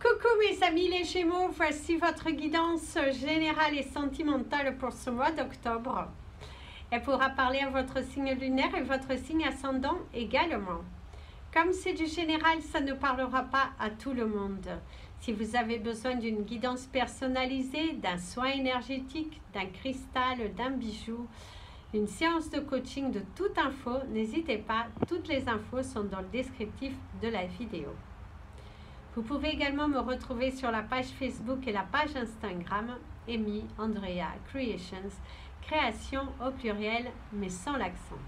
Coucou mes amis les Gémeaux, voici votre guidance générale et sentimentale pour ce mois d'octobre. Elle pourra parler à votre signe lunaire et votre signe ascendant également. Comme c'est du général, ça ne parlera pas à tout le monde. Si vous avez besoin d'une guidance personnalisée, d'un soin énergétique, d'un cristal, d'un bijou, une séance de coaching, de toute info, n'hésitez pas, toutes les infos sont dans le descriptif de la vidéo. Vous pouvez également me retrouver sur la page Facebook et la page Instagram Amy Andrea Creations, création au pluriel mais sans l'accent.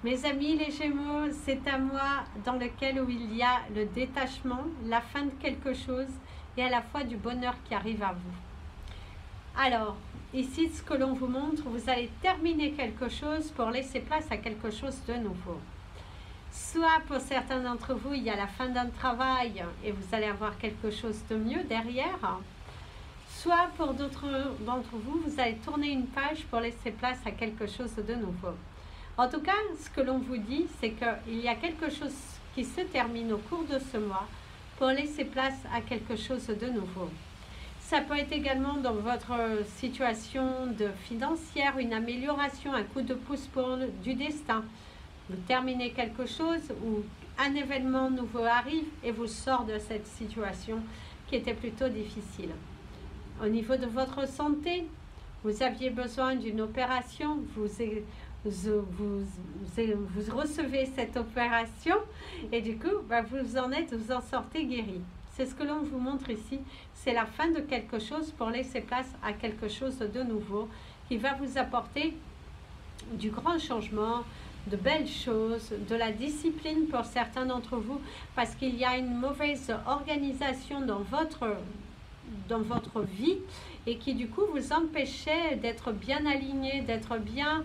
Mes amis les Gémeaux, c'est un mois dans lequel où il y a le détachement, la fin de quelque chose et à la fois du bonheur qui arrive à vous. Alors, ici ce que l'on vous montre, vous allez terminer quelque chose pour laisser place à quelque chose de nouveau. Soit pour certains d'entre vous, il y a la fin d'un travail et vous allez avoir quelque chose de mieux derrière. Soit pour d'autres d'entre vous, vous allez tourner une page pour laisser place à quelque chose de nouveau. En tout cas, ce que l'on vous dit, c'est qu'il y a quelque chose qui se termine au cours de ce mois pour laisser place à quelque chose de nouveau. Ça peut être également dans votre situation financière, une amélioration, un coup de pouce pour du destin. Vous terminez quelque chose ou un événement nouveau arrive et vous sort de cette situation qui était plutôt difficile. Au niveau de votre santé, vous aviez besoin d'une opération, vous recevez cette opération et du coup, vous en sortez guéri. C'est ce que l'on vous montre ici, c'est la fin de quelque chose pour laisser place à quelque chose de nouveau qui va vous apporter du grand changement, de belles choses, de la discipline pour certains d'entre vous, parce qu'il y a une mauvaise organisation dans votre vie et qui du coup vous empêchait d'être bien aligné, d'être bien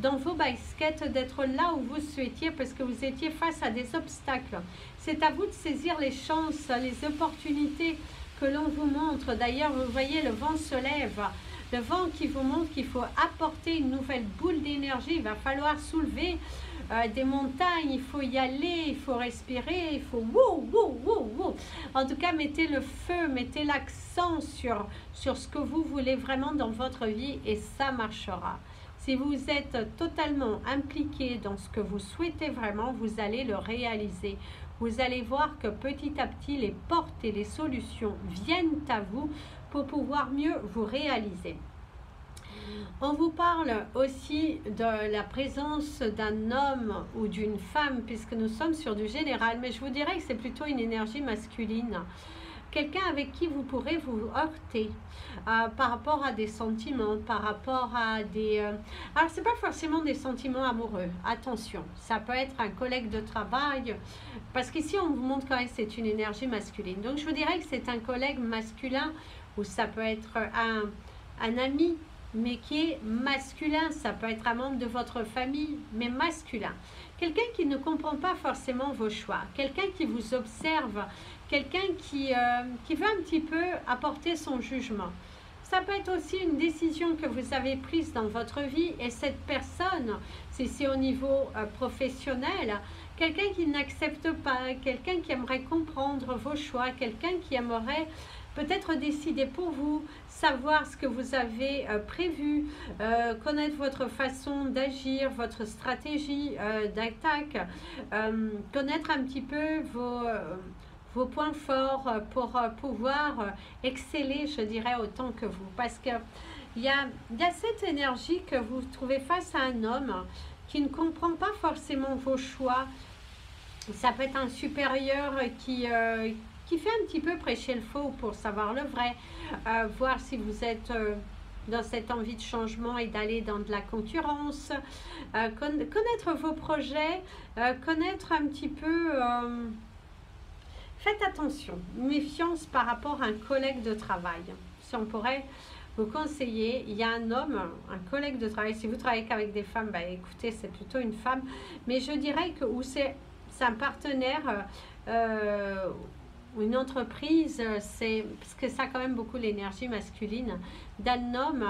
dans vos baskets, d'être là où vous souhaitiez parce que vous étiez face à des obstacles. C'est à vous de saisir les chances, les opportunités que l'on vous montre. D'ailleurs, vous voyez, le vent se lève. Le vent qui vous montre qu'il faut apporter une nouvelle boule d'énergie. Il va falloir soulever des montagnes, il faut y aller, il faut respirer, il faut wouh. En tout cas, mettez le feu, mettez l'accent sur ce que vous voulez vraiment dans votre vie et ça marchera. Si vous êtes totalement impliqué dans ce que vous souhaitez vraiment, vous allez le réaliser. Vous allez voir que petit à petit, les portes et les solutions viennent à vous pour pouvoir mieux vous réaliser. On vous parle aussi de la présence d'un homme ou d'une femme, puisque nous sommes sur du général, mais je vous dirais que c'est plutôt une énergie masculine. Quelqu'un avec qui vous pourrez vous heurter par rapport à des sentiments, par rapport à des... alors, ce n'est pas forcément des sentiments amoureux, attention. Ça peut être un collègue de travail, parce qu'ici, on vous montre quand même que c'est une énergie masculine. Donc, je vous dirais que c'est un collègue masculin, ou ça peut être un ami, mais qui est masculin. Ça peut être un membre de votre famille, mais masculin. Quelqu'un qui ne comprend pas forcément vos choix, quelqu'un qui vous observe, quelqu'un qui veut un petit peu apporter son jugement. Ça peut être aussi une décision que vous avez prise dans votre vie et cette personne, si c'est au niveau professionnel, quelqu'un qui n'accepte pas, quelqu'un qui aimerait comprendre vos choix, quelqu'un qui aimerait peut-être décider pour vous, savoir ce que vous avez prévu, connaître votre façon d'agir, votre stratégie d'attaque, connaître un petit peu vos points forts pour pouvoir exceller, je dirais, autant que vous. Parce qu'il y a cette énergie que vous trouvez face à un homme qui ne comprend pas forcément vos choix. Ça peut être un supérieur qui fait un petit peu prêcher le faux pour savoir le vrai, voir si vous êtes dans cette envie de changement et d'aller dans de la concurrence, connaître vos projets, connaître un petit peu... faites attention, méfiance par rapport à un collègue de travail. Si on pourrait vous conseiller, il y a un homme, un collègue de travail, si vous travaillez qu'avec des femmes, écoutez, c'est plutôt une femme, mais je dirais que c'est un partenaire ou une entreprise, parce que ça a quand même beaucoup l'énergie masculine, d'un homme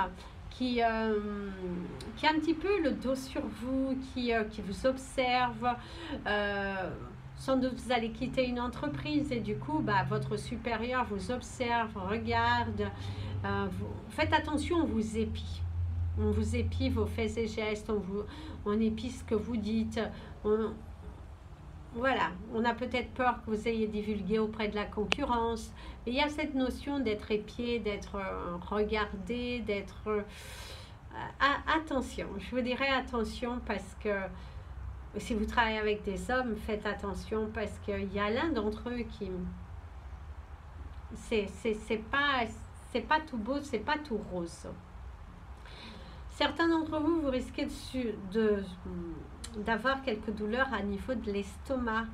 qui a un petit peu le dos sur vous, qui vous observe, sans doute vous allez quitter une entreprise et du coup, bah, votre supérieur vous observe, regarde. Faites attention, on vous épie. On vous épie vos faits et gestes, on épie ce que vous dites. Voilà, on a peut-être peur que vous ayez divulgué auprès de la concurrence. Mais il y a cette notion d'être épié, d'être regardé, d'être... attention, je vous dirais attention parce que si vous travaillez avec des hommes, faites attention parce qu'il y a l'un d'entre eux qui... C'est pas tout beau, c'est pas tout rose. Certains d'entre vous, vous risquez d'avoir quelques douleurs à niveau de l'estomac,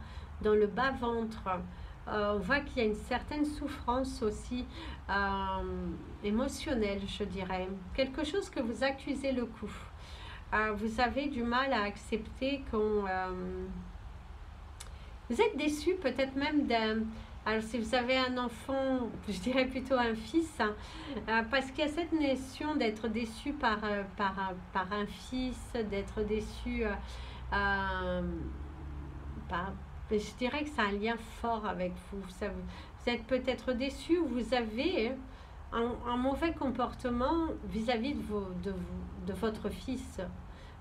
dans le bas-ventre. On voit qu'il y a une certaine souffrance aussi émotionnelle, je dirais. Quelque chose que vous accusez le coup. Vous avez du mal à accepter qu'on... vous êtes déçu peut-être même d'un... Alors si vous avez un enfant, je dirais plutôt un fils, hein, parce qu'il y a cette notion d'être déçu par un fils, d'être déçu je dirais que c'est un lien fort avec vous. Vous êtes peut-être déçu ou vous avez un mauvais comportement vis-à-vis de votre fils.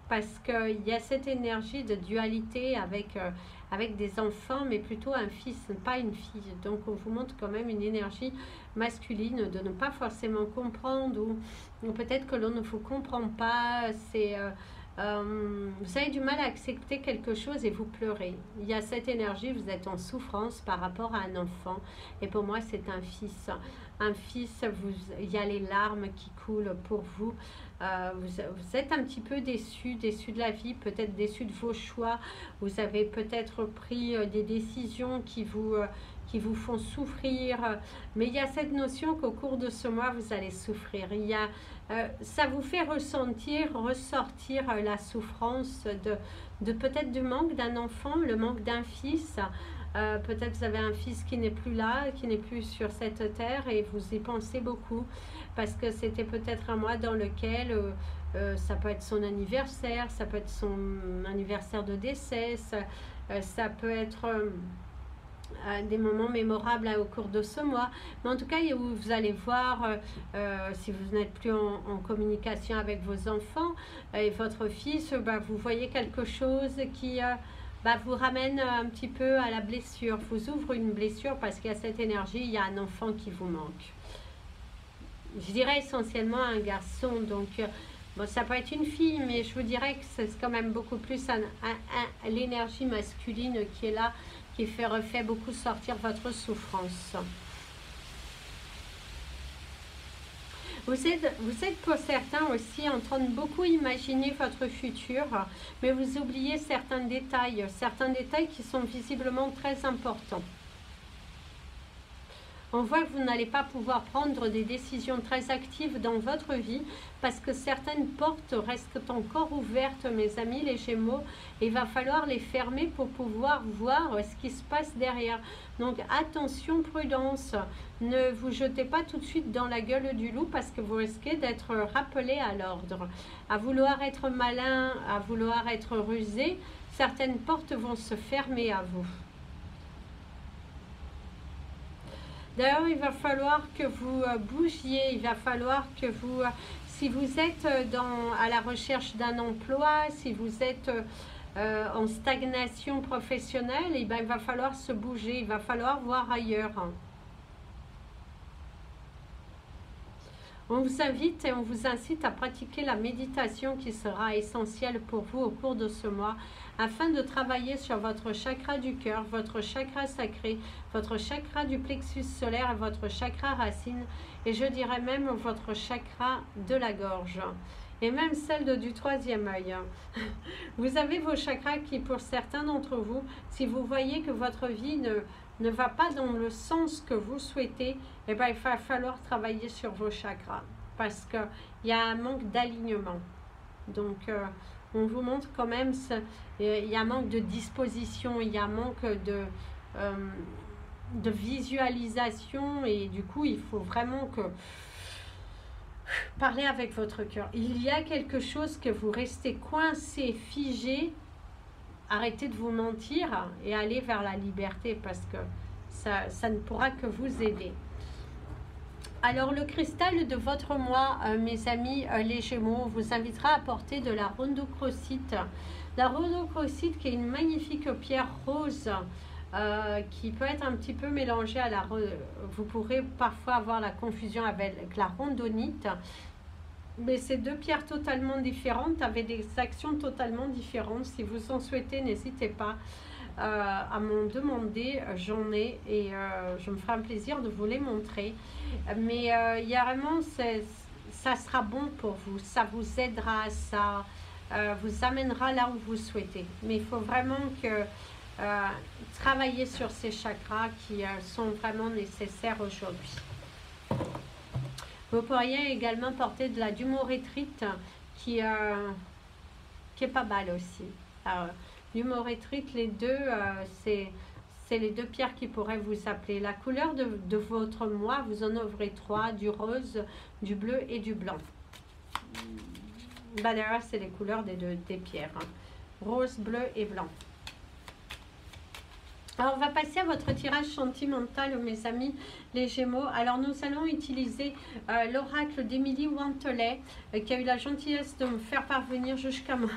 Parce qu'il y a cette énergie de dualité avec des enfants, mais plutôt un fils, pas une fille. Donc on vous montre quand même une énergie masculine de ne pas forcément comprendre ou peut-être que l'on ne vous comprend pas. Vous avez du mal à accepter quelque chose et vous pleurez. Il y a cette énergie, vous êtes en souffrance par rapport à un enfant. Et pour moi, c'est un fils. Un fils, il y a les larmes qui coulent pour vous. Vous êtes un petit peu déçu de la vie, peut-être déçu de vos choix. Vous avez peut-être pris des décisions qui vous font souffrir. Mais il y a cette notion qu'au cours de ce mois, vous allez souffrir. Ça vous fait ressortir la souffrance de peut-être du manque d'un enfant, le manque d'un fils. Peut-être vous avez un fils qui n'est plus là, qui n'est plus sur cette terre et vous y pensez beaucoup parce que c'était peut-être un mois dans lequel ça peut être son anniversaire, ça peut être son anniversaire de décès, ça peut être des moments mémorables au cours de ce mois. Mais en tout cas, vous allez voir, si vous n'êtes plus en communication avec vos enfants et votre fils, vous voyez quelque chose qui... vous ramène un petit peu à la blessure, vous ouvre une blessure parce qu'il y a cette énergie, il y a un enfant qui vous manque. Je dirais essentiellement un garçon, donc ça peut être une fille, mais je vous dirais que c'est quand même beaucoup plus l'énergie masculine qui est là, qui refait beaucoup sortir votre souffrance. Vous êtes pour certains aussi en train de beaucoup imaginer votre futur, mais vous oubliez certains détails qui sont visiblement très importants. On voit que vous n'allez pas pouvoir prendre des décisions très actives dans votre vie parce que certaines portes restent encore ouvertes, mes amis les Gémeaux, et il va falloir les fermer pour pouvoir voir ce qui se passe derrière. Donc attention, prudence, ne vous jetez pas tout de suite dans la gueule du loup parce que vous risquez d'être rappelé à l'ordre. À vouloir être malin, à vouloir être rusé, certaines portes vont se fermer à vous. D'ailleurs, il va falloir que vous bougiez, il va falloir que vous, si vous êtes à la recherche d'un emploi, si vous êtes en stagnation professionnelle, il va falloir se bouger, il va falloir voir ailleurs. On vous invite et on vous incite à pratiquer la méditation qui sera essentielle pour vous au cours de ce mois afin de travailler sur votre chakra du cœur, votre chakra sacré, votre chakra du plexus solaire et votre chakra racine et je dirais même votre chakra de la gorge et même celle du troisième œil. Vous avez vos chakras qui pour certains d'entre vous, si vous voyez que votre vie ne va pas dans le sens que vous souhaitez, il va falloir travailler sur vos chakras parce qu'il y a un manque d'alignement. Donc, on vous montre quand même, il y a un manque de disposition, il y a un manque de visualisation et du coup, il faut vraiment que parler avec votre cœur. Il y a quelque chose que vous restez coincé, figé arrêtez de vous mentir et allez vers la liberté parce que ça ne pourra que vous aider. Alors, le cristal de votre mois, mes amis les Gémeaux, vous invitera à porter de la rhodochrosite. La rhodochrosite qui est une magnifique pierre rose qui peut être un petit peu mélangée à vous pourrez parfois avoir la confusion avec la rhodonite. Mais c'est deux pierres totalement différentes avec des actions totalement différentes. Si vous en souhaitez, n'hésitez pas à m'en demander. J'en ai et je me ferai un plaisir de vous les montrer. Mais il y a vraiment, ça sera bon pour vous. Ça vous aidera, ça vous amènera là où vous souhaitez. Mais il faut vraiment que travailler sur ces chakras qui sont vraiment nécessaires aujourd'hui. Vous pourriez également porter de la dumorétrite qui est pas mal aussi. Dumorétrite, les deux, c'est les deux pierres qui pourraient vous appeler. La couleur de votre mois, vous en ouvrez 3, du rose, du bleu et du blanc. D'ailleurs, c'est les couleurs des pierres. Rose, bleu et blanc. Alors, on va passer à votre tirage sentimental, mes amis, les Gémeaux. Alors, nous allons utiliser l'oracle d'Émilie Wantelet, qui a eu la gentillesse de me faire parvenir jusqu'à moi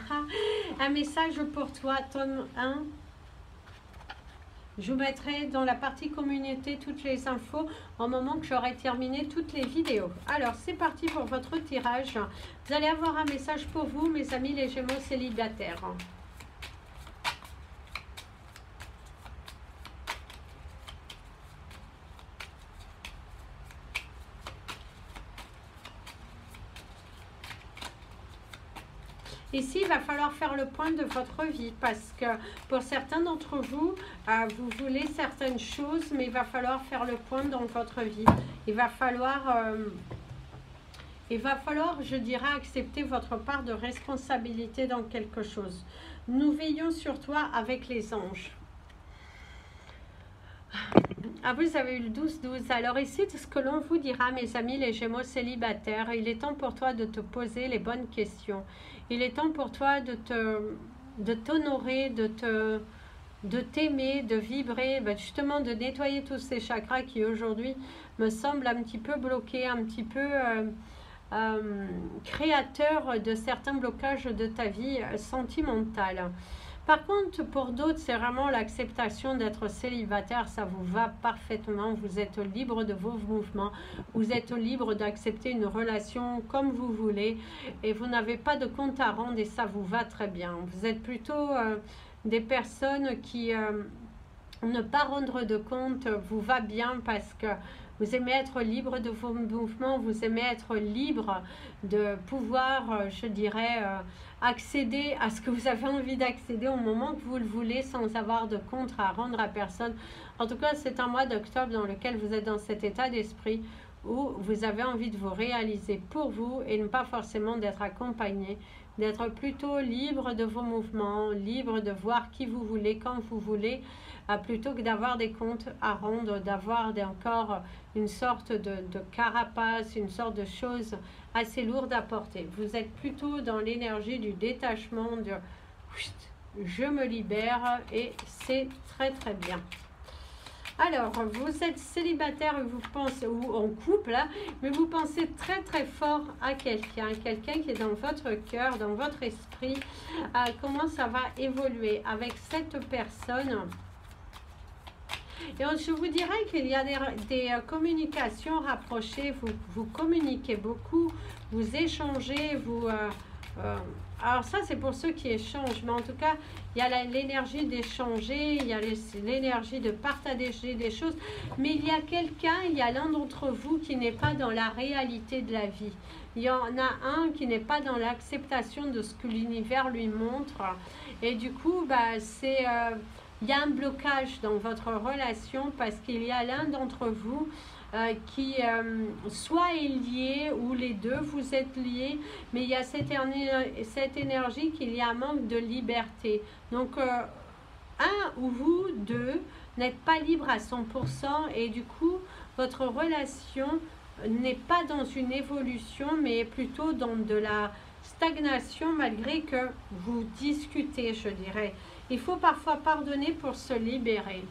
un message pour toi, tome 1. Je vous mettrai dans la partie communauté toutes les infos au moment que j'aurai terminé toutes les vidéos. Alors, c'est parti pour votre tirage. Vous allez avoir un message pour vous, mes amis, les Gémeaux célibataires. Ici, il va falloir faire le point de votre vie parce que pour certains d'entre vous, vous voulez certaines choses, mais il va falloir faire le point dans votre vie. Il va falloir, je dirais, accepter votre part de responsabilité dans quelque chose. Nous veillons sur toi avec les anges. Ah, vous avez eu le 12-12. Alors ici, ce que l'on vous dira, mes amis les Gémeaux célibataires, il est temps pour toi de te poser les bonnes questions. Il est temps pour toi de t'honorer, de t'aimer, de vibrer, justement de nettoyer tous ces chakras qui aujourd'hui me semblent un petit peu bloqués, un petit peu créateurs de certains blocages de ta vie sentimentale. Par contre, pour d'autres, c'est vraiment l'acceptation d'être célibataire, ça vous va parfaitement, vous êtes libre de vos mouvements, vous êtes libre d'accepter une relation comme vous voulez et vous n'avez pas de compte à rendre et ça vous va très bien. Vous êtes plutôt des personnes qui ne pas rendre de compte vous va bien parce que vous aimez être libre de vos mouvements, vous aimez être libre de pouvoir, je dirais, accéder à ce que vous avez envie d'accéder au moment que vous le voulez sans avoir de compte à rendre à personne. En tout cas, c'est un mois d'octobre dans lequel vous êtes dans cet état d'esprit où vous avez envie de vous réaliser pour vous et ne pas forcément d'être accompagné, d'être plutôt libre de vos mouvements, libre de voir qui vous voulez, quand vous voulez, plutôt que d'avoir des comptes à rendre, d'avoir encore une sorte de carapace, une sorte de chose assez lourde à porter. Vous êtes plutôt dans l'énergie du détachement, de je me libère et c'est très très bien. Alors, vous êtes célibataire et vous pensez, ou en couple, hein, mais vous pensez très très fort à quelqu'un qui est dans votre cœur, dans votre esprit. Comment ça va évoluer avec cette personne? Et je vous dirais qu'il y a des communications rapprochées, vous communiquez beaucoup, vous échangez, alors ça c'est pour ceux qui échangent, mais en tout cas il y a l'énergie d'échanger, il y a l'énergie de partager des choses, mais il y a quelqu'un, il y a l'un d'entre vous qui n'est pas dans la réalité de la vie. Il y en a un qui n'est pas dans l'acceptation de ce que l'univers lui montre et du coup il y a un blocage dans votre relation parce qu'il y a l'un d'entre vous qui soit est lié ou les deux vous êtes liés, mais il y a cette énergie qu'il y a un manque de liberté. Donc, un ou vous deux n'êtes pas libre à 100% et du coup, votre relation n'est pas dans une évolution, mais plutôt dans de la stagnation malgré que vous discutez, je dirais. Il faut parfois pardonner pour se libérer.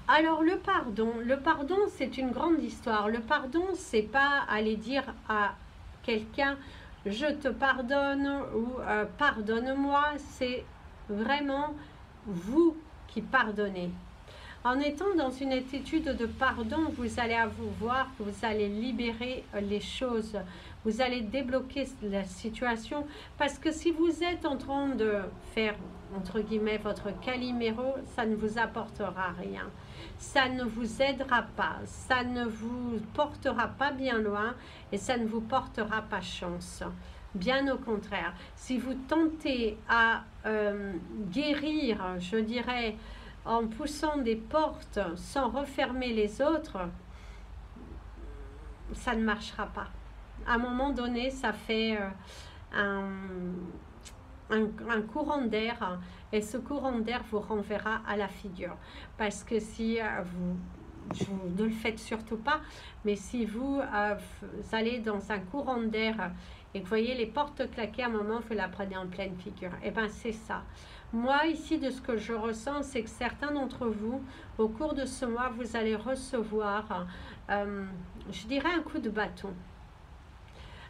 Alors le pardon c'est une grande histoire. Le pardon c'est pas aller dire à quelqu'un je te pardonne ou pardonne-moi, c'est vraiment vous qui pardonnez. En étant dans une attitude de pardon, vous allez voir que vous allez libérer les choses. Vous allez débloquer la situation. Parce que si vous êtes en train de faire, entre guillemets, votre Calimero, ça ne vous apportera rien. Ça ne vous aidera pas. Ça ne vous portera pas bien loin et ça ne vous portera pas chance. Bien au contraire. Si vous tentez à guérir, je dirais, en poussant des portes sans refermer les autres, ça ne marchera pas. À un moment donné, ça fait un courant d'air et ce courant d'air vous renverra à la figure. Parce que si vous ne le faites surtout pas, mais si vous allez dans un courant d'air et que vous voyez les portes claquer, à un moment, vous la prenez en pleine figure. Et bien, c'est ça. Moi, ici, de ce que je ressens, c'est que certains d'entre vous, au cours de ce mois, vous allez recevoir, je dirais, un coup de bâton.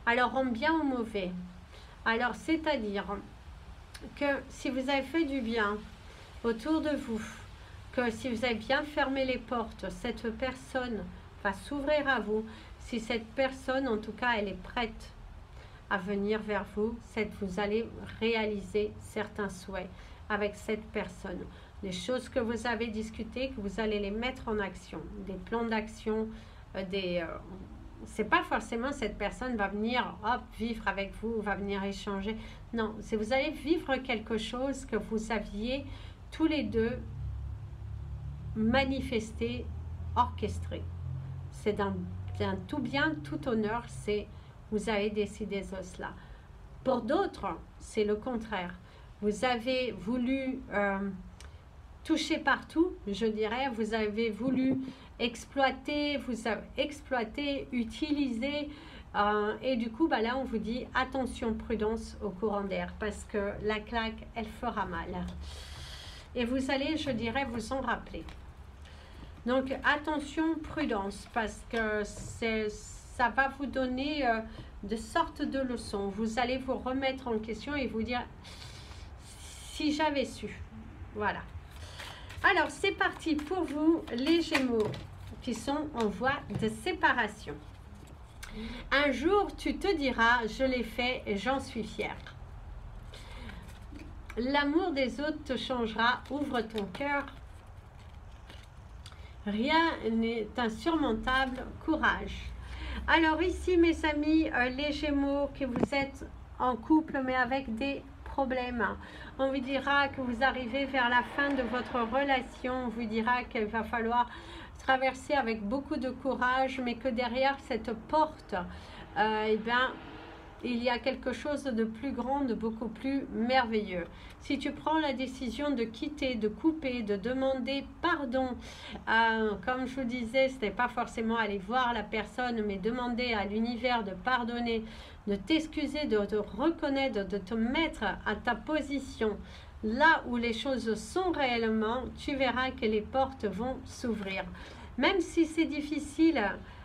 Alors, en bien ou mauvais. Alors, c'est-à-dire que si vous avez fait du bien autour de vous, que si vous avez bien fermé les portes, cette personne va s'ouvrir à vous. Si cette personne, en tout cas, elle est prête à venir vers vous, vous allez réaliser certains souhaits avec cette personne. Des choses que vous avez discutées, que vous allez les mettre en action. Des plans d'action, c'est pas forcément cette personne va venir vivre avec vous, va venir échanger. Non, c'est vous allez vivre quelque chose que vous aviez tous les deux manifesté, orchestré. C'est d'un tout bien, tout honneur, c'est vous avez décidé cela. Pour d'autres, c'est le contraire. Vous avez voulu toucher partout, je dirais. Vous avez voulu exploiter, utiliser. Et du coup, là, on vous dit attention, prudence au courant d'air. Parce que la claque, elle fera mal. Et vous allez, je dirais, vous en rappeler. Donc, attention, prudence. Parce que ça va vous donner de sortes de leçons. Vous allez vous remettre en question et vous dire si j'avais su. Voilà. Alors, c'est parti pour vous, les Gémeaux, qui sont en voie de séparation. Un jour, tu te diras, je l'ai fait et j'en suis fière. L'amour des autres te changera, ouvre ton cœur. Rien n'est insurmontable, courage. Alors ici, mes amis, les Gémeaux, que vous êtes en couple, mais avec des problèmes. On vous dira que vous arrivez vers la fin de votre relation. On vous dira qu'il va falloir traverser avec beaucoup de courage, mais que derrière cette porte, il y a quelque chose de plus grand, de beaucoup plus merveilleux. Si tu prends la décision de quitter, de couper, de demander pardon, comme je vous disais, ce n'est pas forcément aller voir la personne, mais demander à l'univers de pardonner, de t'excuser, de te reconnaître, de te mettre à ta position, là où les choses sont réellement, tu verras que les portes vont s'ouvrir. Même si c'est difficile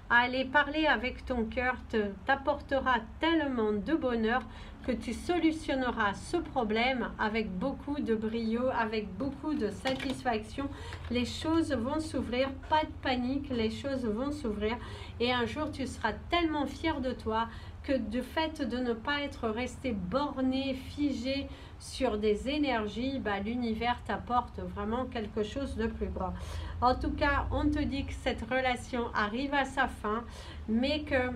à aller parler avec ton cœur, t'apportera tellement de bonheur que tu solutionneras ce problème avec beaucoup de brio, avec beaucoup de satisfaction. Les choses vont s'ouvrir, pas de panique, les choses vont s'ouvrir et un jour tu seras tellement fier de toi que du fait de ne pas être resté borné, figé sur des énergies, l'univers t'apporte vraiment quelque chose de plus grand. En tout cas, on te dit que cette relation arrive à sa fin, mais que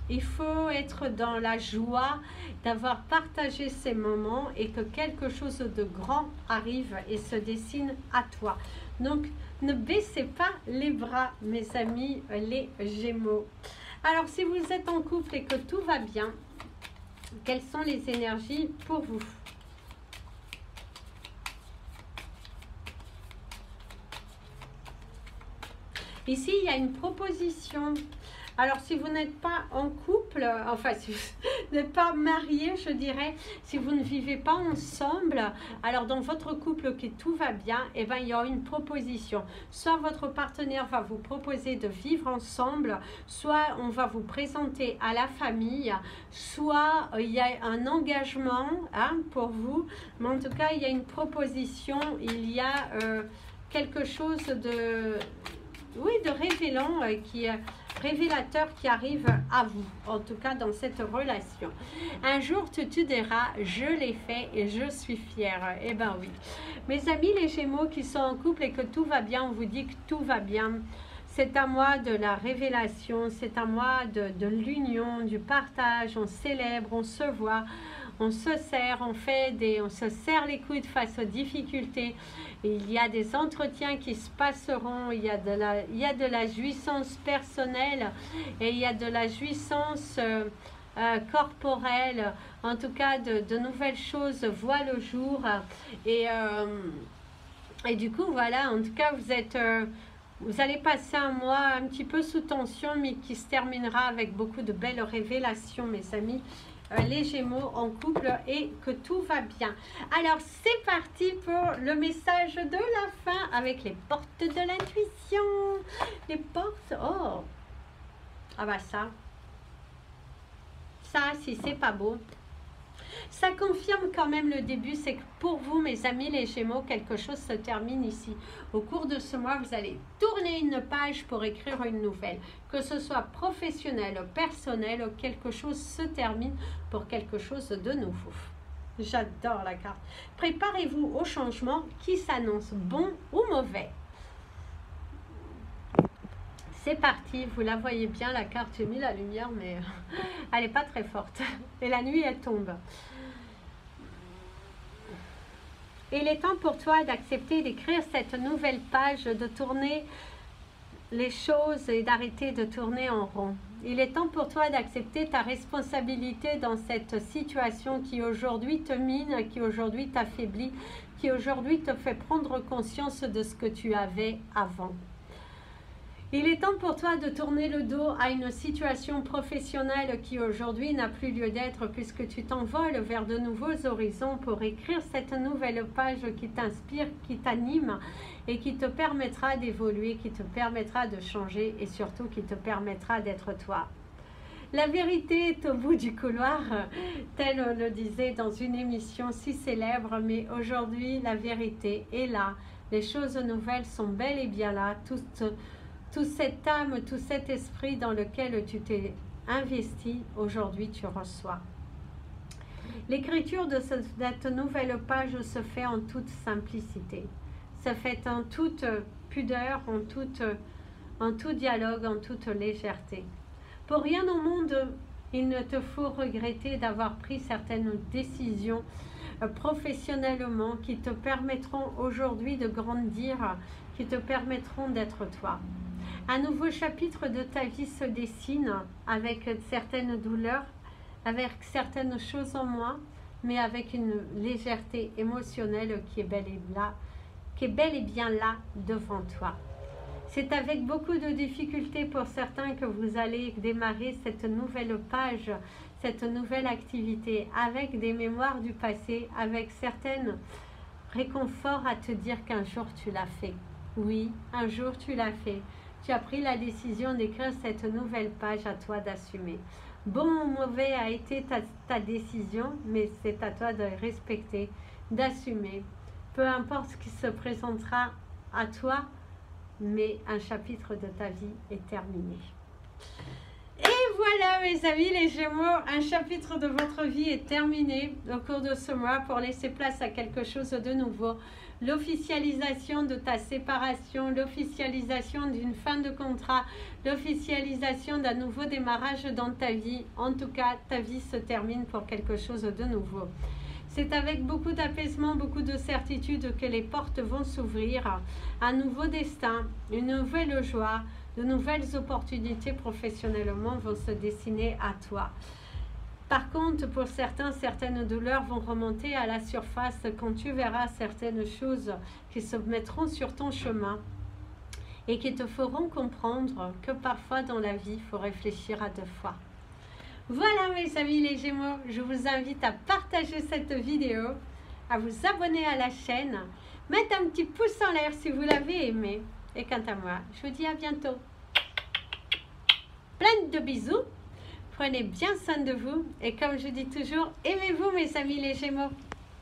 il faut être dans la joie d'avoir partagé ces moments et que quelque chose de grand arrive et se dessine à toi. Donc, ne baissez pas les bras, mes amis, les Gémeaux. Alors, si vous êtes en couple et que tout va bien, quelles sont les énergies pour vous ? Ici, il y a une proposition. Alors, si vous n'êtes pas en couple, enfin, si vous n'êtes pas marié, je dirais, si vous ne vivez pas ensemble, alors dans votre couple, que tout va bien, et ben, il y aura une proposition. Soit votre partenaire va vous proposer de vivre ensemble, soit on va vous présenter à la famille, soit il y a un engagement pour vous, mais en tout cas, il y a une proposition, il y a quelque chose de, oui, de révélant, révélateur qui arrive à vous, en tout cas dans cette relation. Un jour, tu te diras, je l'ai fait et je suis fière. Eh ben oui. Mes amis, les Gémeaux qui sont en couple et que tout va bien, on vous dit que tout va bien. C'est à moi de la révélation, c'est à moi de l'union, du partage, on célèbre, on se voit, on se serre, on se serre les coudes face aux difficultés. Il y a des entretiens qui se passeront, il y a de la jouissance personnelle et il y a de la jouissance corporelle. En tout cas, de nouvelles choses voient le jour. Et du coup, voilà, en tout cas, vous allez passer un mois un petit peu sous tension, mais qui se terminera avec beaucoup de belles révélations, mes amis. Les Gémeaux en couple et que tout va bien. Alors, c'est parti pour le message de la fin avec les portes de l'intuition. Les portes, oh, ah bah ça, si c'est pas beau. Ça confirme quand même le début, c'est que pour vous, mes amis les Gémeaux, quelque chose se termine ici. Au cours de ce mois, vous allez tourner une page pour écrire une nouvelle. Que ce soit professionnel, personnel, quelque chose se termine pour quelque chose de nouveau. J'adore la carte. Préparez-vous au changement qui s'annonce bon ou mauvais. C'est parti, vous la voyez bien, la carte, j'ai mis la lumière, mais elle n'est pas très forte. Et la nuit, elle tombe. Il est temps pour toi d'accepter d'écrire cette nouvelle page, de tourner les choses et d'arrêter de tourner en rond. Il est temps pour toi d'accepter ta responsabilité dans cette situation qui aujourd'hui te mine, qui aujourd'hui t'affaiblit, qui aujourd'hui te fait prendre conscience de ce que tu avais avant. Il est temps pour toi de tourner le dos à une situation professionnelle qui aujourd'hui n'a plus lieu d'être puisque tu t'envoles vers de nouveaux horizons pour écrire cette nouvelle page qui t'inspire, qui t'anime et qui te permettra d'évoluer, qui te permettra de changer et surtout qui te permettra d'être toi. La vérité est au bout du couloir, tel on le disait dans une émission si célèbre, mais aujourd'hui la vérité est là. Les choses nouvelles sont bel et bien là, toute cette âme, tout cet esprit dans lequel tu t'es investi, aujourd'hui tu reçois. L'écriture de cette nouvelle page se fait en toute simplicité, se fait en toute pudeur, en tout dialogue, en toute légèreté. Pour rien au monde, il ne te faut regretter d'avoir pris certaines décisions professionnellement qui te permettront aujourd'hui de grandir, qui te permettront d'être toi. Un nouveau chapitre de ta vie se dessine avec certaines douleurs, avec certaines choses en moins, mais avec une légèreté émotionnelle qui est bel et bien là devant toi. C'est avec beaucoup de difficultés pour certains que vous allez démarrer cette nouvelle page, cette nouvelle activité, avec des mémoires du passé, avec certains réconforts à te dire qu'un jour tu l'as fait. Oui, un jour tu l'as fait. Tu as pris la décision d'écrire cette nouvelle page, à toi d'assumer. Bon ou mauvais a été ta décision, mais c'est à toi de respecter, d'assumer. Peu importe ce qui se présentera à toi, mais un chapitre de ta vie est terminé. Et voilà mes amis les Gémeaux, un chapitre de votre vie est terminé au cours de ce mois pour laisser place à quelque chose de nouveau. L'officialisation de ta séparation, l'officialisation d'une fin de contrat, l'officialisation d'un nouveau démarrage dans ta vie. En tout cas, ta vie se termine pour quelque chose de nouveau. C'est avec beaucoup d'apaisement, beaucoup de certitude que les portes vont s'ouvrir. Un nouveau destin, une nouvelle joie, de nouvelles opportunités professionnellement vont se dessiner à toi. Par contre, pour certains, certaines douleurs vont remonter à la surface quand tu verras certaines choses qui se mettront sur ton chemin et qui te feront comprendre que parfois dans la vie, il faut réfléchir à 2 fois. Voilà mes amis les Gémeaux, je vous invite à partager cette vidéo, à vous abonner à la chaîne, mettre un petit pouce en l'air si vous l'avez aimé. Et quant à moi, je vous dis à bientôt. Plein de bisous, prenez bien soin de vous et comme je dis toujours, aimez-vous mes amis les Gémeaux.